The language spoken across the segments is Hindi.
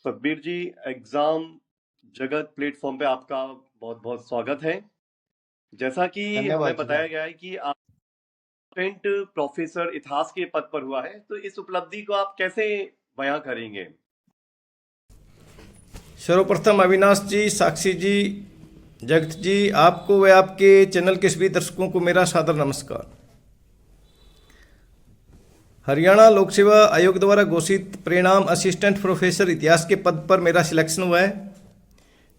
सतबीर जी, एग्जाम जगत प्लेटफॉर्म पे आपका बहुत बहुत स्वागत है। जैसा कि हमें धन्यवाद जी। बताया गया है कि आप असिस्टेंट प्रोफेसर इतिहास के पद पर हुआ है, तो इस उपलब्धि को आप कैसे बयां करेंगे? सर्वप्रथम अविनाश जी, साक्षी जी, जगत जी, आपको व आपके चैनल के सभी दर्शकों को मेरा सादर नमस्कार। हरियाणा लोक सेवा आयोग द्वारा घोषित परिणाम असिस्टेंट प्रोफेसर इतिहास के पद पर मेरा सिलेक्शन हुआ है।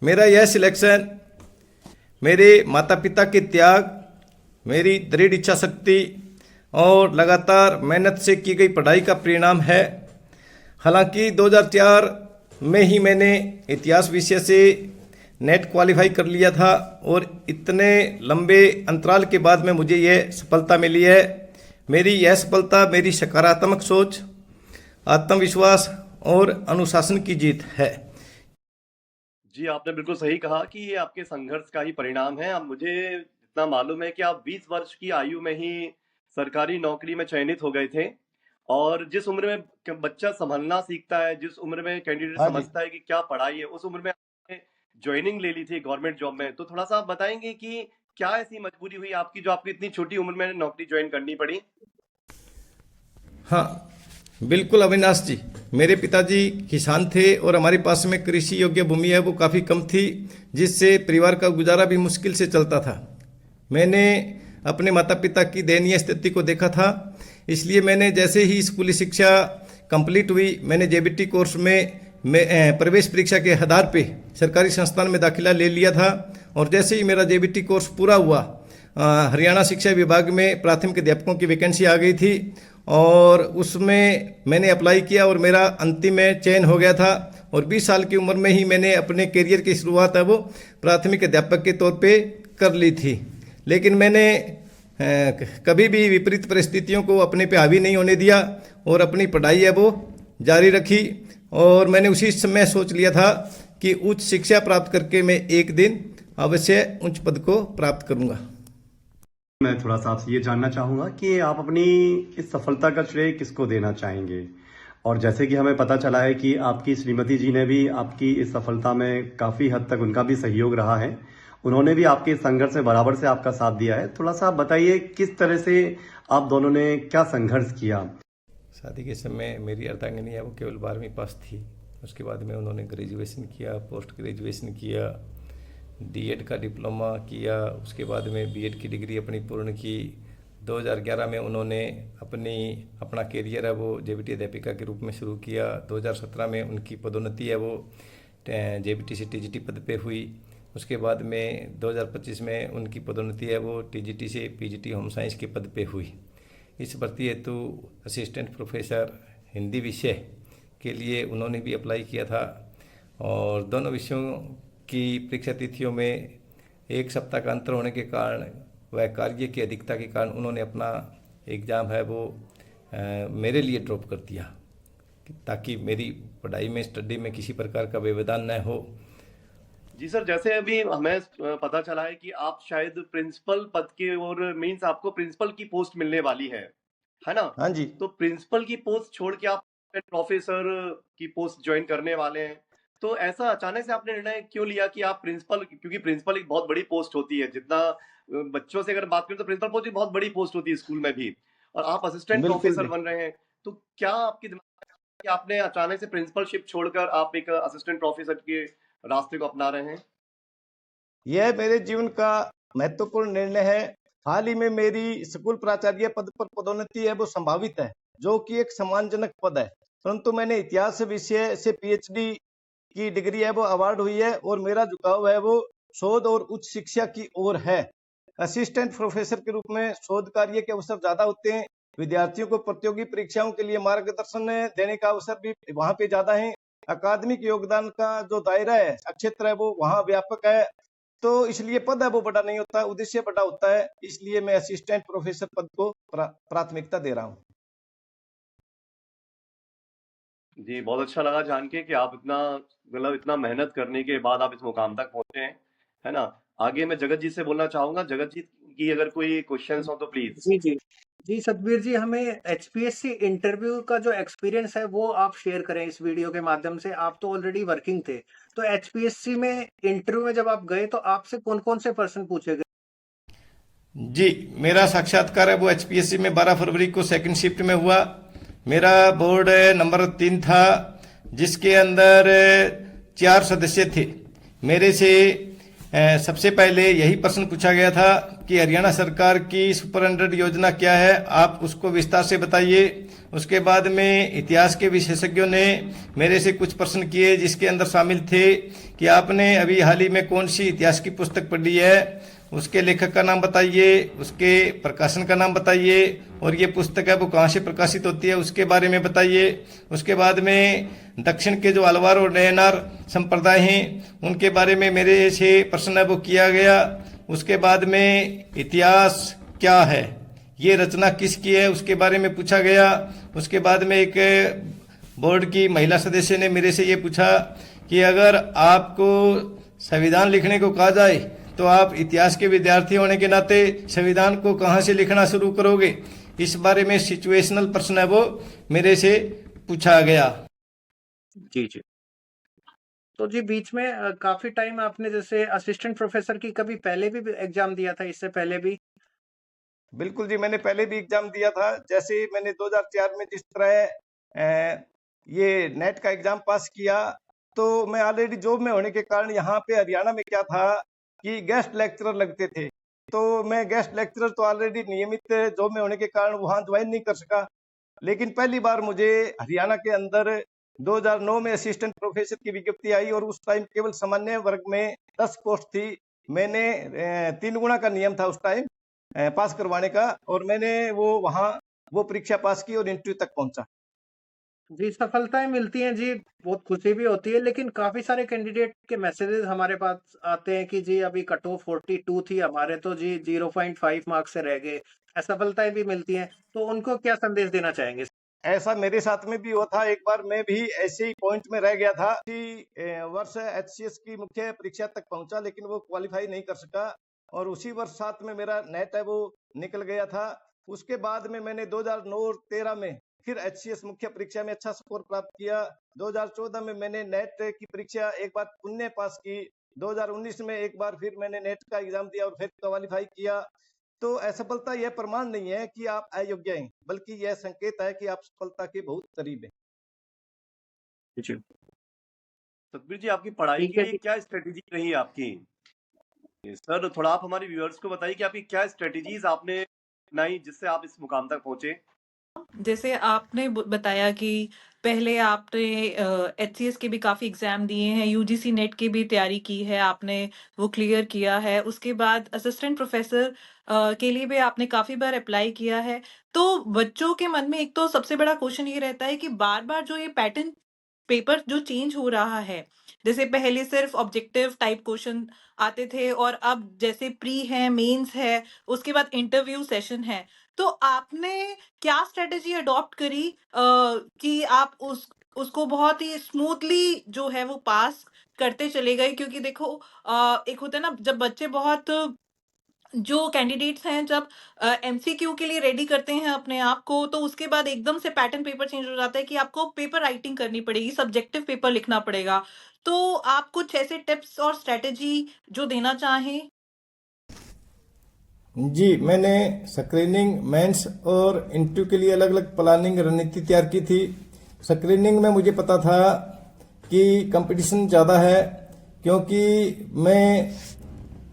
मेरा यह सिलेक्शन मेरे माता पिता के त्याग, मेरी दृढ़ इच्छा शक्ति और लगातार मेहनत से की गई पढ़ाई का परिणाम है। हालांकि 2004 में ही मैंने इतिहास विषय से नेट क्वालिफाई कर लिया था और इतने लंबे अंतराल के बाद में मुझे यह सफलता मिली है। मेरी यह सफलता मेरी सकारात्मक सोच, आत्मविश्वास और अनुशासन की जीत है। जी, आपने बिल्कुल सही कहा कि ये आपके संघर्ष का ही परिणाम है। अब मुझे जितना मालूम है कि आप 20 वर्ष की आयु में ही सरकारी नौकरी में चयनित हो गए थे और जिस उम्र में बच्चा संभलना सीखता है, जिस उम्र में कैंडिडेट हाँ जी। समझता है कि क्या पढ़ाई है, उस उम्र में आपने ज्वाइनिंग ले ली थी गवर्नमेंट जॉब में। तो थोड़ा सा आप बताएंगे कि क्या ऐसी मजबूरी हुई आपकी जो आपको इतनी छोटी उम्र में नौकरी ज्वाइन करनी पड़ी? हाँ, बिल्कुल अविनाश जी। मेरे पिताजी किसान थे और हमारे पास में कृषि योग्य भूमि है वो काफ़ी कम थी, जिससे परिवार का गुजारा भी मुश्किल से चलता था। मैंने अपने माता पिता की दयनीय स्थिति को देखा था, इसलिए मैंने जैसे ही स्कूली शिक्षा कंप्लीट हुई, मैंने जेबीटी कोर्स में प्रवेश परीक्षा के आधार पे सरकारी संस्थान में दाखिला ले लिया था। और जैसे ही मेरा जेबीटी कोर्स पूरा हुआ, हरियाणा शिक्षा विभाग में प्राथमिक अध्यापकों की वैकेंसी आ गई थी और उसमें मैंने अप्लाई किया और मेरा अंतिम में चयन हो गया था। और 20 साल की उम्र में ही मैंने अपने करियर की शुरुआत है वो प्राथमिक अध्यापक के तौर पे कर ली थी। लेकिन मैंने कभी भी विपरीत परिस्थितियों को अपने पे हावी नहीं होने दिया और अपनी पढ़ाई है वो जारी रखी। और मैंने उसी समय सोच लिया था कि उच्च शिक्षा प्राप्त करके मैं एक दिन अवश्य उच्च पद को प्राप्त करूंगा। मैं थोड़ा सा आपसे ये जानना चाहूंगा कि आप अपनी इस सफलता का श्रेय किसको देना चाहेंगे? और जैसे कि हमें पता चला है कि आपकी श्रीमती जी ने भी आपकी इस सफलता में काफी हद तक उनका भी सहयोग रहा है। उन्होंने भी आपके संघर्ष में बराबर से आपका साथ दिया है। थोड़ा सा आप बताइए किस तरह से आप दोनों ने क्या संघर्ष किया? शादी के समय मेरी अर्धांगिनी है वो केवल 12वीं पास थी। उसके बाद में उन्होंने ग्रेजुएशन किया, पोस्ट ग्रेजुएशन किया, डीएड का डिप्लोमा किया, उसके बाद में बीएड की डिग्री अपनी पूर्ण की। 2011 में उन्होंने अपना करियर है वो जेबीटी अध्यापिका के रूप में शुरू किया। 2017 में उनकी पदोन्नति है वो जेबीटी से टीजीटी पद पे हुई। उसके बाद में 2025 में उनकी पदोन्नति है वो टीजीटी से पीजीटी होम साइंस के पद पे हुई। इस भर्ती हेतु असिस्टेंट प्रोफेसर हिंदी विषय के लिए उन्होंने भी अप्लाई किया था और दोनों विषयों की परीक्षा तिथियों में एक सप्ताह का अंतर होने के कारण वह कार्य की अधिकता के कारण उन्होंने अपना एग्ज़ाम है वो मेरे लिए ड्रॉप कर दिया ताकि मेरी पढ़ाई में स्टडी में किसी प्रकार का व्यवधान न हो। जी सर, जैसे अभी हमें पता चला है कि आप शायद प्रिंसिपल पद की ओर मीन्स आपको प्रिंसिपल की पोस्ट मिलने वाली है ना? हाँ जी। तो प्रिंसिपल की पोस्ट छोड़ के आप प्रोफेसर की पोस्ट ज्वाइन करने वाले हैं। तो ऐसा अचानक से आपने निर्णय क्यों लिया कि आप प्रिंसिपल, क्योंकि प्रिंसिपल एक बहुत बड़ी पोस्ट होती है, जितना बच्चों से अगर बात करें तो प्रिंसिपल पोस्ट एक बहुत बड़ी पोस्ट होती है स्कूल में भी, और आप असिस्टेंट बिल्कुल प्रोफेसर भी। बन रहे हैं। तो क्या आपके दिमाग में आया कि आपने अचानक से प्रिंसिपलशिप छोड़कर आप एक असिस्टेंट प्रोफेसर के रास्ते को अपना रहे हैं? यह मेरे जीवन का महत्वपूर्ण निर्णय है। हाल ही में मेरी स्कूल प्राचार्य पद पर पदोन्नति है वो संभावित है, जो कि एक सम्मानजनक पद है। परंतु मैंने इतिहास विषय से पीएचडी की डिग्री है वो अवार्ड हुई है और मेरा झुकाव है वो शोध और उच्च शिक्षा की ओर है। असिस्टेंट प्रोफेसर के रूप में शोध कार्य के अवसर ज्यादा होते हैं। विद्यार्थियों को प्रतियोगी परीक्षाओं के लिए मार्गदर्शन देने का अवसर भी वहां पे ज्यादा है। अकादमिक योगदान का जो दायरा है, क्षेत्र है वो वहां व्यापक है। तो इसलिए पद है वो बड़ा नहीं होता, उद्देश्य बड़ा होता है। इसलिए मैं असिस्टेंट प्रोफेसर पद को प्राथमिकता दे रहा हूँ। जी, बहुत अच्छा लगा जान के कि आप इतना मतलब इतना मेहनत करने के बाद आप इस मुकाम तक पहुंचे हैं, है ना? आगे मैं जगत जी से बोलना चाहूंगा। जगत जी की अगर कोई क्वेश्चंस हो तो प्लीज। जी जी। जी सतबीर जी, हमें एचपीएससी इंटरव्यू का जो एक्सपीरियंस है वो आप शेयर करें इस वीडियो के माध्यम से। आप तो ऑलरेडी वर्किंग थे, तो एचपीएससी में इंटरव्यू में जब आप गए तो आपसे कौन-कौन से प्रश्न पूछे गए? जी, मेरा साक्षात्कार है वो एचपीएससी में 12 फरवरी को सेकंड शिफ्ट में हुआ। मेरा बोर्ड नंबर 3 था, जिसके अंदर 4 सदस्य थे। मेरे से सबसे पहले यही प्रश्न पूछा गया था कि हरियाणा सरकार की सुपर 100 योजना क्या है, आप उसको विस्तार से बताइए। उसके बाद में इतिहास के विशेषज्ञों ने मेरे से कुछ प्रश्न किए, जिसके अंदर शामिल थे कि आपने अभी हाल ही में कौन सी इतिहास की पुस्तक पढ़ी है, उसके लेखक का नाम बताइए, उसके प्रकाशन का नाम बताइए, और ये पुस्तक है वो कहाँ से प्रकाशित होती है उसके बारे में बताइए। उसके बाद में दक्षिण के जो अलवार और नयनार संप्रदाय हैं उनके बारे में मेरे से प्रश्न है वो किया गया। उसके बाद में इतिहास क्या है, ये रचना किसकी है, उसके बारे में पूछा गया। उसके बाद में एक बोर्ड की महिला सदस्य ने मेरे से ये पूछा कि अगर आपको संविधान लिखने को कहा जाए तो आप इतिहास के विद्यार्थी होने के नाते संविधान को कहाँ से लिखना शुरू करोगे। इस बारे में सिचुएशनल प्रश्न है वो मेरे से पूछा गया। जी, जी। तो जी बीच में काफ़ी टाइम आपने जैसे असिस्टेंट प्रोफ़ेसर की कभी पहले भी एग्ज़ाम दिया था, इससे पहले भी? बिल्कुल जी, मैंने पहले भी एग्जाम दिया था। जैसे मैंने 2004 में जिस तरह ये नेट का एग्जाम पास किया, तो मैं ऑलरेडी जॉब में होने के कारण यहाँ पे हरियाणा में क्या था कि गेस्ट लेक्चरर लगते थे। तो मैं गेस्ट लेक्चरर तो ऑलरेडी नियमित जॉब में होने के कारण वहाँ ज्वाइन नहीं कर सका। लेकिन पहली बार मुझे हरियाणा के अंदर 2009 में असिस्टेंट प्रोफेसर की विज्ञप्ति आई, और उस टाइम केवल सामान्य वर्ग में 10 पोस्ट थी। मैंने 3 गुना का नियम था उस टाइम पास करवाने का, और मैंने वो परीक्षा पास की और इंटरव्यू तक पहुंचा। जी, सफलताएँ मिलती हैं जी, बहुत खुशी भी होती है, लेकिन काफ़ी सारे कैंडिडेट के मैसेजेस हमारे पास आते हैं कि जी अभी कट ऑफ 42 थी, हमारे तो जी 0.5 मार्क्स से रह गए। असफलताएँ भी मिलती हैं, तो उनको क्या संदेश देना चाहेंगे? ऐसा मेरे साथ में भी हुआ था। एक बार मैं भी ऐसे ही पॉइंट में रह गया था कि वर्ष एचसीएस की मुख्य परीक्षा तक पहुंचा, लेकिन वो क्वालिफाई नहीं कर सका, और उसी वर्ष साथ में मेरा नेट है वो निकल गया था। उसके बाद में मैंने 2009 और 13 में फिर एचसीएस मुख्य परीक्षा में अच्छा स्कोर प्राप्त किया। 2014 में मैंने नेट की परीक्षा एक बार पुनः पास की। 2019 में एक बार फिर मैंने नेट का एग्जाम दिया और फिर क्वालिफाई किया। तो असफलता यह प्रमाण नहीं है कि आप अयोग्य हैं, बल्कि यह संकेत है कि आप सफलता के बहुत करीब हैं। जी। सतबीर जी, आपकी पढ़ाई ठीक के है लिए जी। क्या स्ट्रेटेजी रही आपकी? सर, थोड़ा आप हमारे व्यूअर्स को बताइए कि आपकी क्या स्ट्रेटेजीज आपने अपनाई जिससे आप इस मुकाम तक पहुंचे? जैसे आपने बताया कि पहले आपने एचसीएस के भी काफी एग्जाम दिए हैं, यूजीसी नेट की भी तैयारी की है आपने, वो क्लियर किया है। उसके बाद असिस्टेंट प्रोफेसर के लिए भी आपने काफी बार अप्लाई किया है। तो बच्चों के मन में एक तो सबसे बड़ा क्वेश्चन ये रहता है कि बार बार जो ये पैटर्न पेपर जो चेंज हो रहा है, जैसे पहले सिर्फ ऑब्जेक्टिव टाइप क्वेश्चन आते थे और अब जैसे प्री है, मेंस है, उसके बाद इंटरव्यू सेशन है। तो आपने क्या स्ट्रेटेजी अडॉप्ट करी कि आप उसको बहुत ही स्मूथली जो है वो पास करते चले गए? क्योंकि देखो एक होता है ना, जब बच्चे बहुत जो कैंडिडेट्स हैं जब एमसीक्यू के लिए रेडी करते हैं अपने आप को, तो उसके बाद एकदम से पैटर्न पेपर चेंज हो जाता है कि आपको पेपर राइटिंग करनी पड़ेगी, सब्जेक्टिव पेपर लिखना पड़ेगा। तो आप कुछ ऐसे टिप्स और स्ट्रेटेजी जो देना चाहें? जी, मैंने स्क्रीनिंग, मेंस और इंटरव्यू के लिए अलग अलग प्लानिंग रणनीति तैयार की थी। स्क्रीनिंग में मुझे पता था कि कंपटीशन ज़्यादा है, क्योंकि मैं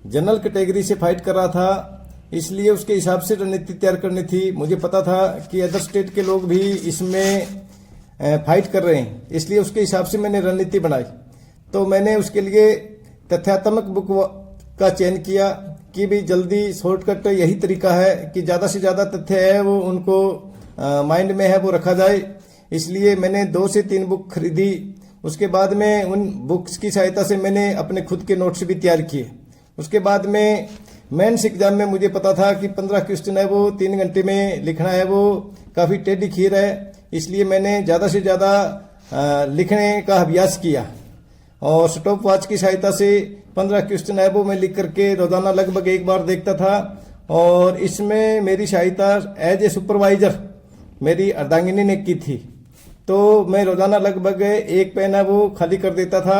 जनरल कैटेगरी से फाइट कर रहा था, इसलिए उसके हिसाब से रणनीति तैयार करनी थी। मुझे पता था कि अदर स्टेट के लोग भी इसमें फाइट कर रहे हैं, इसलिए उसके हिसाब से मैंने रणनीति बनाई। तो मैंने उसके लिए तथ्यात्मक बुक का चयन किया कि भी जल्दी शॉर्टकट यही तरीका है कि ज़्यादा से ज़्यादा तथ्य है वो उनको माइंड में है वो रखा जाए। इसलिए मैंने 2 से 3 बुक खरीदी। उसके बाद में उन बुक्स की सहायता से मैंने अपने खुद के नोट्स भी तैयार किए। उसके बाद में मेंस एग्जाम में मुझे पता था कि 15 क्वेश्चन है वो 3 घंटे में लिखना है, वो काफ़ी टेढ़ी खीर है, इसलिए मैंने ज़्यादा से ज़्यादा लिखने का अभ्यास किया, और स्टॉप वॉच की सहायता से 15 क्वेश्चन है वो मैं लिख करके रोजाना लगभग एक बार देखता था, और इसमें मेरी सहायता एज ए सुपरवाइजर मेरी अर्धांगिनी ने की थी। तो मैं रोजाना लगभग एक पेन है वो खाली कर देता था।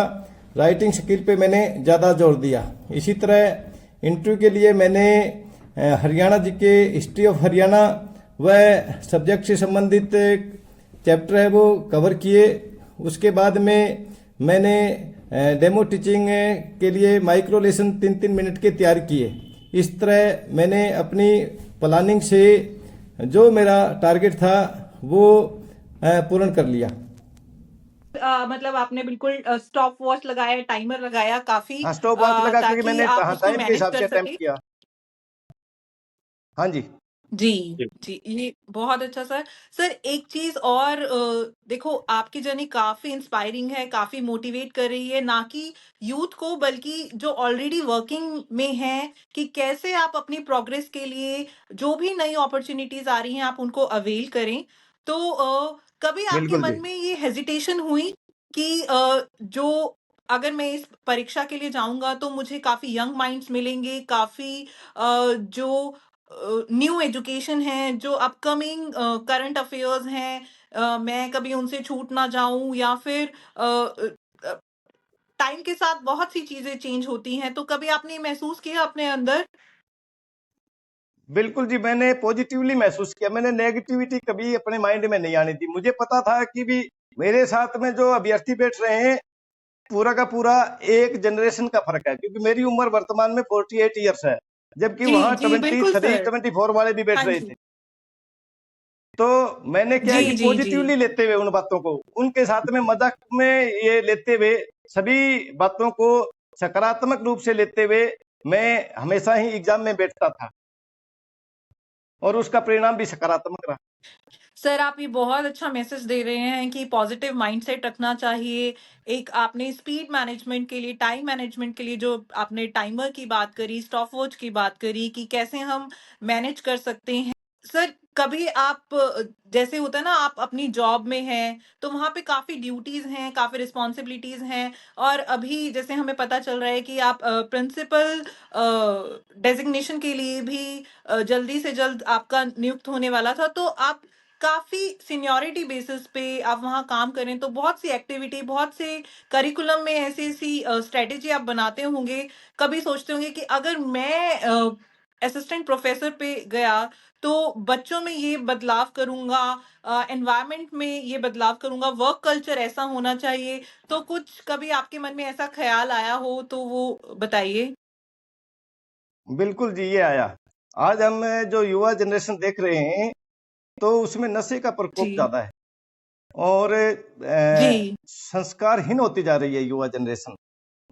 राइटिंग स्किल पे मैंने ज़्यादा जोर दिया। इसी तरह इंटरव्यू के लिए मैंने हरियाणा जी के हिस्ट्री ऑफ हरियाणा व सब्जेक्ट से संबंधित चैप्टर है वो कवर किए। उसके बाद में मैंने डेमो टीचिंग के लिए माइक्रो लेसन 3-3 मिनट के तैयार किए। इस तरह मैंने अपनी प्लानिंग से जो मेरा टारगेट था वो पूर्ण कर लिया। मतलब आपने बिल्कुल स्टॉप वॉच लगाया, टाइमर लगाया काफी हाँ, स्टॉप वॉच लगा क्योंकि ताकि मैंने आप उसको टाइम के मैनेज हिसाब से कर अटेम्प्ट सके। किया। हाँ जी। जी, जी, ये बहुत अच्छा सर। सर एक चीज़ और देखो आपकी जर्नी काफ़ी इंस्पायरिंग है, काफ़ी मोटिवेट कर रही है, ना कि यूथ को बल्कि जो ऑलरेडी वर्किंग में हैं, कि कैसे आप अपनी प्रोग्रेस के लिए जो भी नई अपॉर्च्युनिटीज़ आ रही हैं, आप उनको अवेल करें। तो कभी आपके बिल्कुल जी। मन में ये हेजिटेशन हुई कि जो अगर मैं इस परीक्षा के लिए जाऊँगा तो मुझे काफ़ी यंग माइंड्स मिलेंगे, काफ़ी जो न्यू एजुकेशन है, जो अपकमिंग करंट अफेयर्स हैं, मैं कभी उनसे छूट ना जाऊँ या फिर टाइम के साथ बहुत सी चीज़ें चेंज होती हैं, तो कभी आपने ये महसूस किया अपने अंदर? बिल्कुल जी, मैंने पॉजिटिवली महसूस किया। मैंने नेगेटिविटी कभी अपने माइंड में नहीं आने दी। मुझे पता था कि भी मेरे साथ में जो अभ्यर्थी बैठ रहे हैं, पूरा का पूरा एक जनरेशन का फर्क है, क्योंकि मेरी उम्र वर्तमान में 48 ईयर्स है, जबकि जी, वहां जी, बिल्कुल 23, सर। 24 वाले भी बैठ हाँ रहे जी। थे। तो मैंने क्या है कि जी, जी, जी। पॉजिटिवली लेते हुए उन बातों को, उनके साथ में मजाक में ये लेते हुए, सभी बातों को सकारात्मक रूप से लेते हुए मैं हमेशा ही एग्जाम में बैठता था और उसका परिणाम भी सकारात्मक रहा। सर आप ये बहुत अच्छा मैसेज दे रहे हैं कि पॉजिटिव माइंडसेट रखना चाहिए। एक आपने स्पीड मैनेजमेंट के लिए, टाइम मैनेजमेंट के लिए जो आपने टाइमर की बात करी, स्टॉपवॉच की बात करी कि कैसे हम मैनेज कर सकते हैं। सर कभी आप जैसे होता है ना आप अपनी जॉब में हैं, तो वहाँ पे काफ़ी ड्यूटीज़ हैं, काफ़ी रिस्पॉन्सिबिलिटीज़ हैं और अभी जैसे हमें पता चल रहा है कि आप प्रिंसिपल डेज़िग्नेशन के लिए भी जल्दी से जल्द आपका नियुक्त होने वाला था। तो आप काफ़ी सीनियॉरिटी बेसिस पे आप वहाँ काम करें तो बहुत सी एक्टिविटी, बहुत से करिकुलम में ऐसी-ऐसी स्ट्रैटेजी आप बनाते होंगे। कभी सोचते होंगे कि अगर मैं असिस्टेंट प्रोफ़ेसर पे गया तो बच्चों में ये बदलाव करूँगा, एनवायरनमेंट में ये बदलाव करूँगा, वर्क कल्चर ऐसा होना चाहिए। तो कुछ कभी आपके मन में ऐसा ख़्याल आया हो तो वो बताइए? बिल्कुल जी, ये आया। आज हम जो युवा जनरेशन देख रहे हैं, तो उसमें नशे का प्रकोप जी। ज्यादा है और जी। संस्कारहीन होती जा रही है युवा जनरेशन।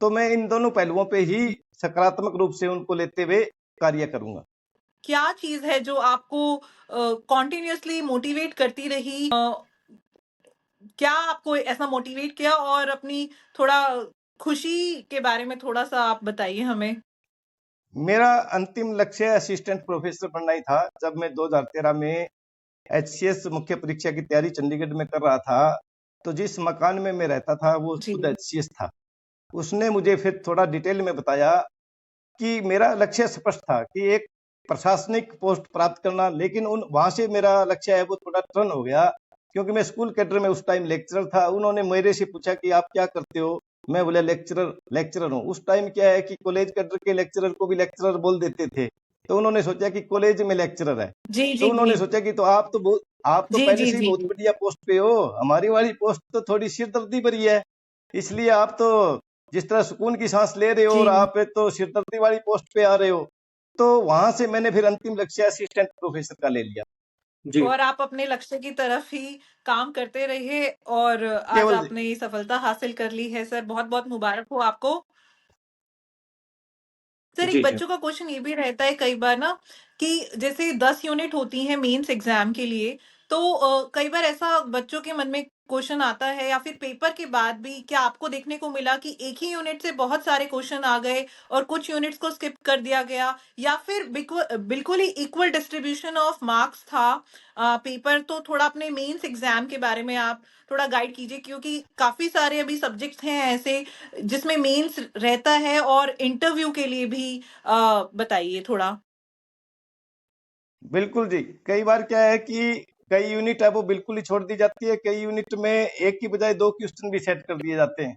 तो मैं इन दोनों पहलुओं पे ही सकारात्मक रूप से उनको लेते हुए कार्य करूंगा। क्या चीज़ है जो आपको कंटीन्यूअसली मोटिवेट करती रही? क्या आपको ऐसा मोटिवेट किया और अपनी थोड़ा खुशी के बारे में थोड़ा-सा आप बताइए हमें? मेरा अंतिम लक्ष्य असिस्टेंट प्रोफेसर बनना ही था। जब मैं 2013 में एचसीएस मुख्य परीक्षा की तैयारी चंडीगढ़ में कर रहा था, तो जिस मकान में मैं रहता था वो जी। खुद एचसीएस था। उसने मुझे फिर थोड़ा डिटेल में बताया कि मेरा लक्ष्य स्पष्ट था कि एक प्रशासनिक पोस्ट प्राप्त करना, लेकिन उन वहां से मेरा लक्ष्य है वो थोड़ा टर्न हो गया, क्योंकि मैं स्कूल कैडर में उस टाइम लेक्चरर था। उन्होंने मेरे से पूछा कि आप क्या करते हो, मैं बोला लेक्चरर लेक्चरर हूँ। उस टाइम क्या है कि कॉलेज कैडर के लेक्चरर को भी लेक्चरर बोल देते थे, तो उन्होंने सोचा कि कॉलेज में लेक्चरर है, जी, तो जी, उन्होंने जी। सोचा कि तो आप तो जी, पहले जी, से ही जी, बहुत जी। बढ़िया पोस्ट पे हो, हमारी वाली पोस्ट तो थोड़ी सिरदर्दी भरी है, इसलिए आप तो जिस तरह सुकून की सांस ले रहे हो और जी। आप तो सिरदर्दी वाली पोस्ट पे आ रहे हो। तो वहां से मैंने फिर अंतिम लक्ष्य असिस्टेंट प्रोफेसर का ले लिया। जी। और आप अपने लक्ष्य की तरफ ही काम करते रहे और आज केवल आपने ये सफलता हासिल कर ली है सर, बहुत-बहुत मुबारक हो आपको। सर एक जी जी। बच्चों का क्वेश्चन ये भी रहता है कई बार ना कि जैसे 10 यूनिट होती हैं मेंस एग्जाम के लिए तो कई बार ऐसा बच्चों के मन में क्वेश्चन आता है या फिर पेपर के बाद भी क्या आपको देखने को मिला कि एक ही यूनिट से बहुत सारे क्वेश्चन आ गए और कुछ यूनिट्स को स्किप कर दिया गया या फिर बिल्कुल ही इक्वल डिस्ट्रीब्यूशन ऑफ मार्क्स था पेपर तो थोड़ा अपने मेंस एग्जाम के बारे में आप थोड़ा गाइड कीजिए क्योंकि काफी सारे अभी सब्जेक्ट्स हैं ऐसे जिसमें मेंस रहता है और इंटरव्यू के लिए भी बताइए थोड़ा। बिल्कुल जी। कई बार क्या है कि कई यूनिट है वो बिल्कुल ही छोड़ दी जाती है, कई यूनिट में एक की बजाय 2 क्वेश्चन भी सेट कर दिए जाते हैं।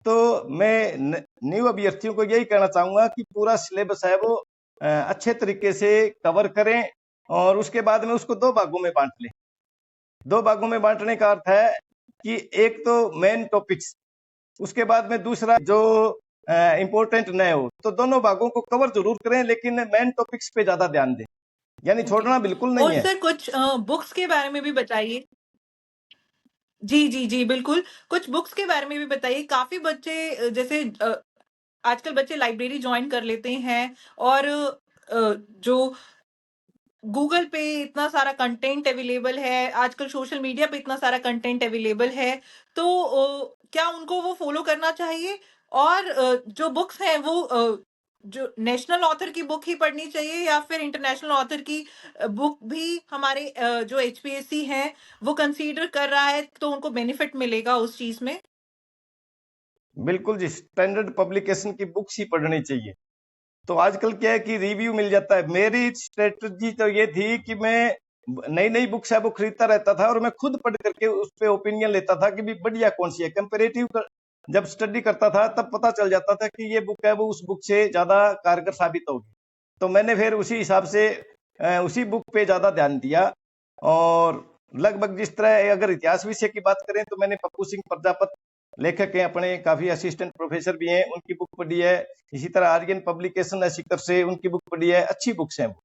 तो मैं न्यू अभ्यर्थियों को यही कहना चाहूंगा कि पूरा सिलेबस है वो अच्छे तरीके से कवर करें और उसके बाद में उसको 2 भागों में बांट लें। 2 भागों में बांटने का अर्थ है कि एक तो मेन टॉपिक्स, उसके बाद में दूसरा जो इम्पोर्टेंट न हो, तो दोनों भागों को कवर जरूर करें लेकिन मेन टॉपिक्स पे ज्यादा ध्यान दें, यानी ओके। छोड़ना बिल्कुल नहीं और है। सर कुछ बुक्स के बारे में भी बताइए। जी, जी, जी, बिल्कुल। कुछ बुक्स के बारे में भी बताइए। काफ़ी बच्चे जैसे आजकल बच्चे लाइब्रेरी जॉइन कर लेते हैं और जो गूगल पे इतना सारा कंटेंट अवेलेबल है, आजकल सोशल मीडिया पे इतना सारा कंटेंट अवेलेबल है, तो क्या उनको वो फ़ॉलो करना चाहिए? और जो बुक्स हैं वो जो नेशनल ऑथर की बुक ही पढ़नी चाहिए या फिर इंटरनेशनल ऑथर की बुक भी हमारे जो एचपीएससी हैं, वो कंसीडर कर रहा है, तो उनको बेनिफिट मिलेगा उस चीज़ में? बिल्कुल जी, स्टैंडर्ड पब्लिकेशन की बुक्स ही पढ़नी चाहिए। तो आजकल क्या है कि रिव्यू मिल जाता है। मेरी स्ट्रेटजी तो ये थी कि मैं नई नई बुक्स है वो खरीदता रहता था और मैं खुद पढ़ करके उस पे ओपिनियन लेता था कि भी बढ़िया कौन सी है। कंपेरेटिव जब स्टडी करता था तब पता चल जाता था कि ये बुक है वो उस बुक से ज्यादा कारगर साबित होगी। तो मैंने फिर उसी हिसाब से उसी बुक पे ज्यादा ध्यान दिया और लगभग जिस तरह अगर इतिहास विषय की बात करें तो मैंने पप्पू सिंह प्रजापत लेखक हैं अपने, काफी असिस्टेंट प्रोफेसर भी हैं, उनकी बुक पढ़ी है। इसी तरह आर्यन पब्लिकेशन है सीकर से, उनकी बुक पढ़ी है, अच्छी बुक्स हैं वो।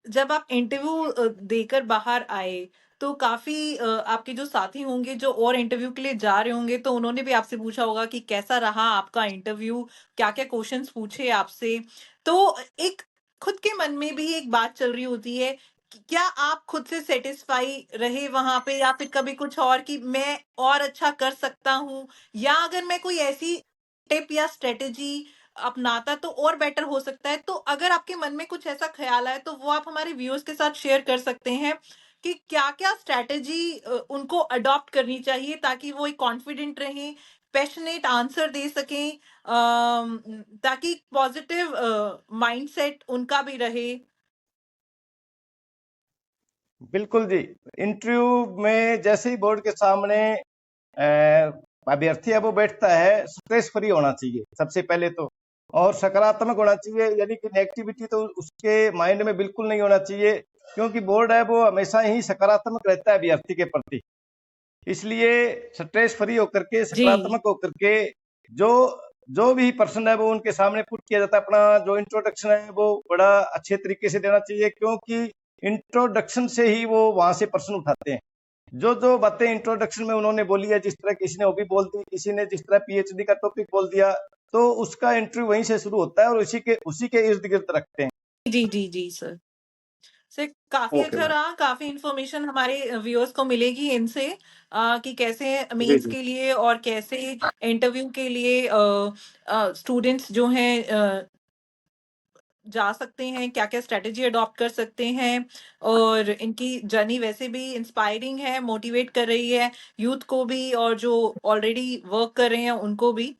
जब आप इंटरव्यू देकर बाहर आए, तो काफ़ी आपके जो साथी होंगे जो और इंटरव्यू के लिए जा रहे होंगे, तो उन्होंने भी आपसे पूछा होगा कि कैसा रहा आपका इंटरव्यू? क्या-क्या क्वेश्चन्स पूछे आपसे? तो एक खुद के मन में भी एक बात चल रही होती है कि क्या आप खुद से सैटिस्फाई रहे वहाँ पे या फिर कभी कुछ और कि मैं और अच्छा कर सकता हूँ? या अगर मैं कोई ऐसी टिप या स्ट्रैटेजी अपनाता तो और बेटर हो सकता है। तो अगर आपके मन में कुछ ऐसा ख़्याल आए तो वो आप हमारे व्यूअर्स के साथ शेयर कर सकते हैं कि क्या-क्या स्ट्रैटेजी उनको अडॉप्ट करनी चाहिए ताकि वो एक कॉन्फिडेंट रहें, पैशनेट आंसर दे सकें ताकि पॉज़िटिव माइंडसेट उनका भी रहे। बिल्कुल जी। इंटरव्यू में जैसे ही बोर्ड के सामने अभ्यर्थी है वो बैठता है, स्ट्रेस फ्री होना चाहिए सबसे पहले तो, और सकारात्मक होना चाहिए, यानी कि नेगेटिविटी तो उसके माइंड में बिल्कुल नहीं होना चाहिए, क्योंकि बोर्ड है वो हमेशा ही सकारात्मक रहता है अभ्यर्थी के प्रति। इसलिए स्ट्रेस फ्री होकर के, जी। सकारात्मक होकर के जो जो भी पर्सन है वो उनके सामने पुट किया जाता है। अपना जो इंट्रोडक्शन है वो बड़ा अच्छे तरीके से देना चाहिए, क्योंकि इंट्रोडक्शन से ही वो वहां से प्रश्न उठाते हैं। जो जो बातें इंट्रोडक्शन में उन्होंने बोली है, जिस तरह किसी ने हॉबी बोल दी, किसी ने जिस तरह पीएचडी का टॉपिक बोल दिया, तो उसका इंटरव्यू वहीं से शुरू होता है और उसी के इर्द गिर्द रखते हैं। जी, जी, जी, सर। सर काफ़ी ओके अच्छा मैम। रहा, काफ़ी इन्फॉर्मेशन हमारे व्यूअर्स को मिलेगी इनसे कि कैसे जी मेंस जी। के लिए और कैसे इंटरव्यू के लिए स्टूडेंट्स जो हैं जा सकते हैं, क्या-क्या स्ट्रैटेजी अडॉप्ट कर सकते हैं और इनकी जर्नी वैसे भी इंस्पायरिंग है, मोटिवेट कर रही है यूथ को भी और जो ऑलरेडी वर्क कर रहे हैं उनको भी।